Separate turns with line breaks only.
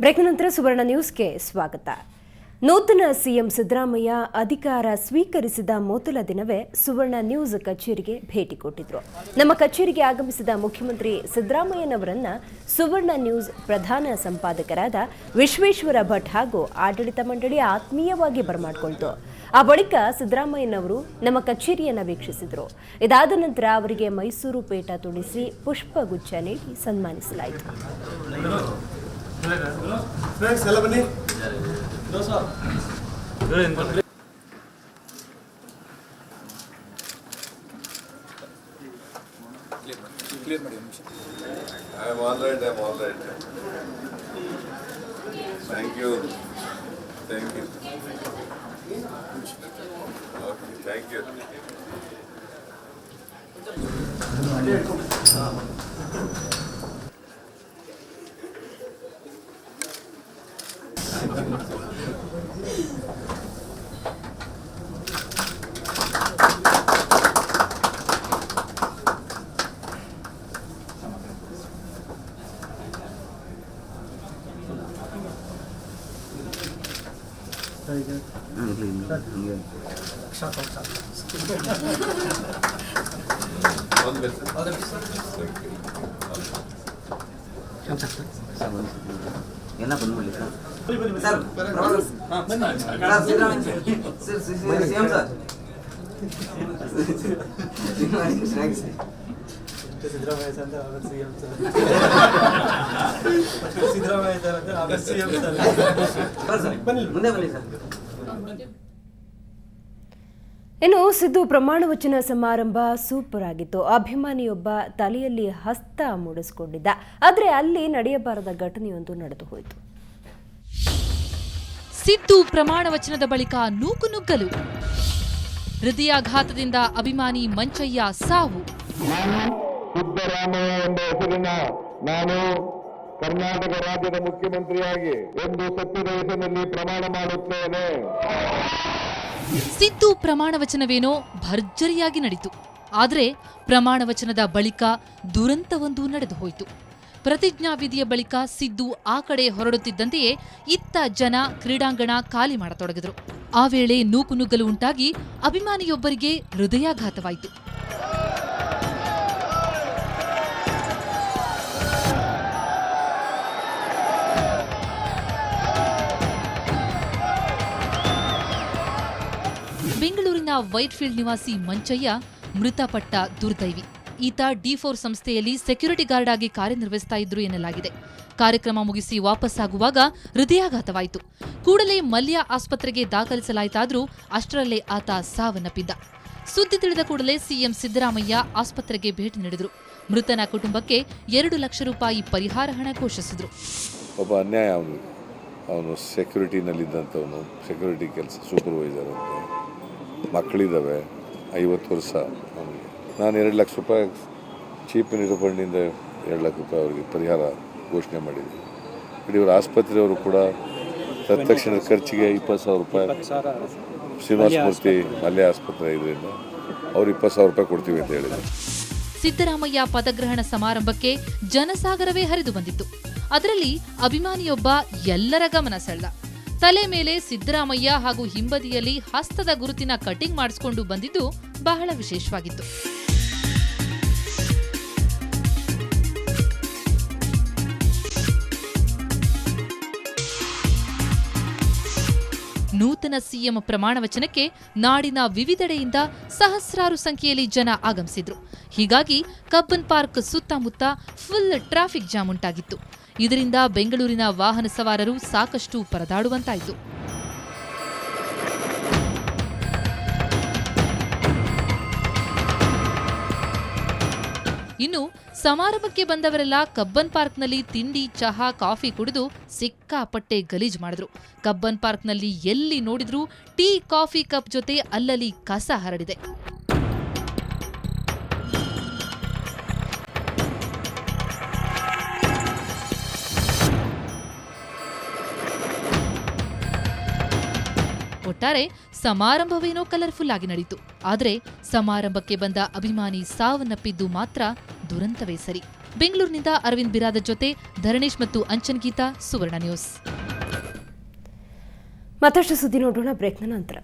Break ನಂತರ ಸುವರ್ಣ ನ್ಯೂಸ್ಗೆ ಸ್ವಾಗತ. ನೂತನ ಸಿಎಂ ಸಿದ್ದರಾಮಯ್ಯ ಅಧಿಕಾರ ಸ್ವೀಕರಿಸಿದ ಮೊದಲ ದಿನವೇ ಸುವರ್ಣ ನ್ಯೂಸ್ ಕಚೇರಿಗೆ ಭೇಟಿ ಕೊಟ್ಟಿದ್ರು. ನಮ್ಮ ಕಚೇರಿಗೆ ಆಗಮಿಸಿದ ಮುಖ್ಯಮಂತ್ರಿ ಸಿದ್ದರಾಮಯ್ಯನವರನ್ನ ಸುವರ್ಣ ನ್ಯೂಸ್ ಪ್ರಧಾನ ಸಂಪಾದಕರಾದ ವಿಶ್ವೇಶ್ವರ ಭಟ್ ಹಾಗೂ ಆಡಳಿತ ಮಂಡಳಿ ಆತ್ಮೀಯವಾಗಿ ಬರಮಾಡಿಕೊಳ್ತು. ಆ ಬಳಿಕ ಸಿದ್ದರಾಮಯ್ಯನವರು ನಮ್ಮ ಕಚೇರಿಯನ್ನು ವೀಕ್ಷಿಸಿದರು. ಇದಾದ ನಂತರ ಅವರಿಗೆ ಮೈಸೂರು ಪೇಟ ತುಡಿಸಿ ಪುಷ್ಪಗುಚ್ಛ ನೀಡಿ ಸನ್ಮಾನಿಸಲಾಯಿತು.
I'm all right. Thank you. Okay, thank you.
ಎಲ್ಲ ಬಂದ್ಬಿಡಿ ಸರ್. ಸಿಎಂ ಸರ್ ಮುಂದೆ ಬನ್ನಿ ಸರ್.
ಇನ್ನು ಸಿದ್ದು ಪ್ರಮಾಣ ವಚನ ಸಮಾರಂಭ ಸೂಪರ್ ಆಗಿತ್ತು. ಅಭಿಮಾನಿಯೊಬ್ಬ ತಲೆಯಲ್ಲಿ ಹಸ್ತ ಮೂಡಿಸಿಕೊಂಡಿದ್ದ. ಆದರೆ ಅಲ್ಲಿ ನಡೆಯಬಾರದ ಘಟನೆಯೊಂದು ನಡೆದು ಹೋಯಿತು.
ಸಿದ್ದು ಪ್ರಮಾಣ ವಚನದ ಬಳಿಕ ನೂಕುನುಗ್ಗಲು, ಹೃದಯಾಘಾತದಿಂದ ಅಭಿಮಾನಿ ಮಂಚಯ್ಯ ಸಾವು.
ಸಿದ್ದರಾಮಯ್ಯ ಎಂಬ ಹೆಸರಿನ ನಾನು ಕರ್ನಾಟಕ ರಾಜ್ಯದ ಮುಖ್ಯಮಂತ್ರಿಯಾಗಿ ಒಂದು ಸತ್ಯದ ಹೆಸರಿನಲ್ಲಿ ಪ್ರಮಾಣ ಮಾಡುತ್ತೇನೆ.
ಸಿದ್ದು ಪ್ರಮಾಣ ವಚನವೇನೋ ಭರ್ಜರಿಯಾಗಿ ನಡೆಯಿತು. ಆದರೆ ಪ್ರಮಾಣ ವಚನದ ಬಳಿಕ ದುರಂತವೊಂದು ನಡೆದು ಹೋಯಿತು. ಪ್ರತಿಜ್ಞಾ ವಿಧಿಯ ಬಳಿಕ ಸಿದ್ದು ಆ ಕಡೆ ಹೊರಡುತ್ತಿದ್ದಂತೆಯೇ ಇತ್ತ ಜನ ಕ್ರೀಡಾಂಗಣ ಖಾಲಿ ಮಾಡತೊಡಗಿದರು. ಆ ವೇಳೆ ನೂಕುನುಗ್ಗಲು ಉಂಟಾಗಿ ಅಭಿಮಾನಿಯೊಬ್ಬರಿಗೆ ಹೃದಯಾಘಾತವಾಯಿತು. ಬೆಂಗಳೂರಿನ ವೈಟ್ಫೀಲ್ಡ್ ನಿವಾಸಿ ಮಂಚಯ್ಯ ಮೃತಪಟ್ಟ ದುರ್ದೈವಿ. ಈತ ಡಿ4 ಸಂಸ್ಥೆಯಲ್ಲಿ ಸೆಕ್ಯೂರಿಟಿ ಗಾರ್ಡ್ ಆಗಿ ಕಾರ್ಯನಿರ್ವಹಿಸ್ತಾ ಇದ್ರು ಎನ್ನಲಾಗಿದೆ. ಕಾರ್ಯಕ್ರಮ ಮುಗಿಸಿ ವಾಪಸ್ಸಾಗುವಾಗ ಹೃದಯಾಘಾತವಾಯಿತು. ಕೂಡಲೇ ಮಲ್ಯ ಆಸ್ಪತ್ರೆಗೆ ದಾಖಲಿಸಲಾಯಿತಾದರೂ ಅಷ್ಟರಲ್ಲೇ ಆತ ಸಾವನ್ನಪ್ಪಿದ್ದ. ಸುದ್ದಿ ತಿಳಿದ ಕೂಡಲೇ ಸಿಎಂ ಸಿದ್ದರಾಮಯ್ಯ ಆಸ್ಪತ್ರೆಗೆ ಭೇಟಿ ನೀಡಿದರು. ಮೃತನ ಕುಟುಂಬಕ್ಕೆ 2 ಲಕ್ಷ ರೂಪಾಯಿ ಪರಿಹಾರ ಹಣ ಘೋಷಿಸಿದ್ರು.
ಒಬ್ಬ ಅನ್ಯಾಯ ಅವನು ಸೆಕ್ಯೂರಿಟಿನಲ್ಲಿದ್ದಂಥವನು, ಸೆಕ್ಯೂರಿಟಿ ಕೆಲಸ ಸೂಪರ್ವೈಸರ್ ಅಂತ, ಮಕ್ಕಳಿದ್ದಾವೆ, 50 ವರ್ಷ ಅವನಿಗೆ. ನಾನು 2 ಲಕ್ಷ ರೂಪಾಯಿ ಚೀಫ್ ಮಿನಿಸ್ಟರ್ ಫಂಡಿಂದ 2 ಲಕ್ಷ ರೂಪಾಯಿ ಅವರಿಗೆ ಪರಿಹಾರ ಘೋಷಣೆ ಮಾಡಿದ್ದೆ. ಇಡೀ ಆಸ್ಪತ್ರೆಯವರು ಕೂಡ ತತ್ಕ್ಷಣ ಖರ್ಚಿಗೆ 20,000 ರೂಪಾಯಿ ಶ್ರೀನಿವಾಸ ಮೂರ್ತಿ ಮಲ್ಯ ಆಸ್ಪತ್ರೆ ಇದರಿಂದ ಅವ್ರು 20,000 ರೂಪಾಯಿ ಕೊಡ್ತೀವಿ ಅಂತ ಹೇಳಿದರು.
ಸಿದ್ದರಾಮಯ್ಯ ಪದಗ್ರಹಣ ಸಮಾರಂಭಕ್ಕೆ ಜನಸಾಗರವೇ ಹರಿದು ಬಂದಿತ್ತು. ಅದರಲ್ಲಿ ಅಭಿಮಾನಿಯೊಬ್ಬ ಎಲ್ಲರ ಗಮನ ಸೆಳೆದ. ತಲೆ ಮೇಲೆ ಸಿದ್ದರಾಮಯ್ಯ ಹಾಗೂ ಹಿಂಬದಿಯಲ್ಲಿ ಹಸ್ತದ ಗುರುತಿನ ಕಟಿಂಗ್ ಮಾಡಿಸಿಕೊಂಡು ಬಂದಿದ್ದು ಬಹಳ ವಿಶೇಷವಾಗಿತ್ತು. ನೂತನ ಸಿಎಂ ಪ್ರಮಾಣ ವಚನಕ್ಕೆ ನಾಡಿನ ವಿವಿಧೆಡೆಯಿಂದ ಸಹಸ್ರಾರು ಸಂಖ್ಯೆಯಲ್ಲಿ ಜನ ಆಗಮಿಸಿದ್ರು. ಹೀಗಾಗಿ ಕಬ್ಬನ್ ಪಾರ್ಕ್ ಸುತ್ತಮುತ್ತ ಫುಲ್ ಟ್ರಾಫಿಕ್ ಜಾಮ್ ಉಂಟಾಗಿತ್ತು. ಇದರಿಂದ ಬೆಂಗಳೂರಿನ ವಾಹನ ಸವಾರರು ಸಾಕಷ್ಟು ಪರದಾಡುವಂತಾಯಿತು. ಇನ್ನು ಸಮಾರಂಭಕ್ಕೆ ಬಂದವರೆಲ್ಲ ಕಬ್ಬನ್ ಪಾರ್ಕ್ನಲ್ಲಿ ತಿಂಡಿ, ಚಹಾ, ಕಾಫಿ ಕುಡಿದು ಸಿಕ್ಕಾಪಟ್ಟೆ ಗಲೀಜು ಮಾಡಿದ್ರು. ಕಬ್ಬನ್ ಪಾರ್ಕ್ನಲ್ಲಿ ಎಲ್ಲಿ ನೋಡಿದ್ರೂ ಟೀ, ಕಾಫಿ ಕಪ್ ಜೊತೆ ಅಲ್ಲಲ್ಲಿ ಕಸ ಹರಡಿದೆ. ಒಟ್ಟಾರೆ ಸಮಾರಂಭವೇನೋ ಕಲರ್ಫುಲ್ ಆಗಿ ನಡೆಯಿತು. ಆದರೆ ಸಮಾರಂಭಕ್ಕೆ ಬಂದ ಅಭಿಮಾನಿ ಸಾವನ್ನಪ್ಪಿದ್ದು ಮಾತ್ರ ದುರಂತವೇ ಸರಿ. ಬೆಂಗಳೂರಿನಿಂದ ಅರವಿಂದ್ ಬಿರಾದ ಜೊತೆ ಧರಣೇಶ್ ಮತ್ತು ಅಂಚನ್ ಗೀತಾ, ಸುವರ್ಣ ನ್ಯೂಸ್.
ಮತ್ತಷ್ಟು ಸುದ್ದಿ ನೋಡೋಣ ಬ್ರೇಕ್ನ ನಂತರ.